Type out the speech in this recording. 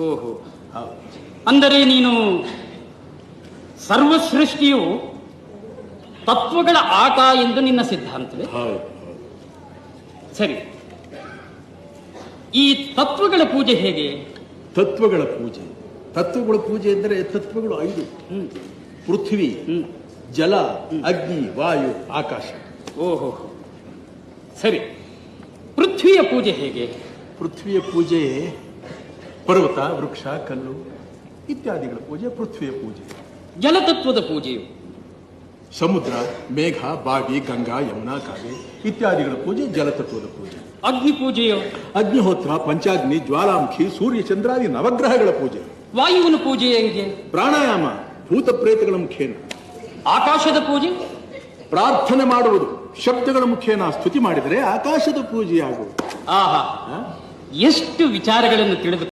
ಓಹೋ, ಅಂದರೆ ನೀನು ಸರ್ವಸೃಷ್ಟಿಯು ತತ್ವಗಳ ಆಟ ಎಂದು ನಿನ್ನ ಸಿದ್ಧಾಂತವೇ? ಸರಿ, ಈ ತತ್ವಗಳ ಪೂಜೆ ಹೇಗೆ? ತತ್ವಗಳ ಪೂಜೆ ಎಂದರೆ ತತ್ವಗಳು 5: ಪೃಥ್ವಿ, ಜಲ, ಅಗ್ನಿ, ವಾಯು, ಆಕಾಶ. ಓಹೋ, ಸರಿ. ಪೃಥ್ವಿಯ ಪೂಜೆ ಹೇಗೆ? ಪೃಥ್ವಿಯ ಪೂಜೆ ಪರ್ವತ, ವೃಕ್ಷ, ಕಲ್ಲು ಇತ್ಯಾದಿಗಳ ಪೂಜೆ ಪೃಥ್ವಿಯ ಪೂಜೆ. ಜಲತತ್ವದ ಪೂಜೆಯು ಸಮುದ್ರ, ಮೇಘ, ಬಾವಿ, ಗಂಗಾ, ಯಮುನಾ, ಕಾವೇರಿ ಇತ್ಯಾದಿಗಳ ಪೂಜೆ ಜಲತತ್ವದ ಪೂಜೆ. ಅಗ್ನಿ ಪೂಜೆಯು ಅಗ್ನಿಹೋತ್ರ, ಪಂಚಾಗ್ನಿ, ಜ್ವಾಲಾಮುಖಿ, ಸೂರ್ಯ, ಚಂದ್ರಾದಿ ನವಗ್ರಹಗಳ ಪೂಜೆ. ವಾಯುವಿನ ಪೂಜೆ ಹೇಗೆ? ಪ್ರಾಣಾಯಾಮ, ಭೂತ ಪ್ರೇತಗಳ ಮುಖೇನ. ಆಕಾಶದ ಪೂಜೆ ಪ್ರಾರ್ಥನೆ ಮಾಡುವುದು, ಶಬ್ದಗಳ ಮುಖೇನ ಸ್ತುತಿ ಮಾಡಿದರೆ ಆಕಾಶದ ಪೂಜೆಯಾಗುವುದು. ಆಹಾ, ಎಷ್ಟು ವಿಚಾರಗಳನ್ನು ತಿಳಿದು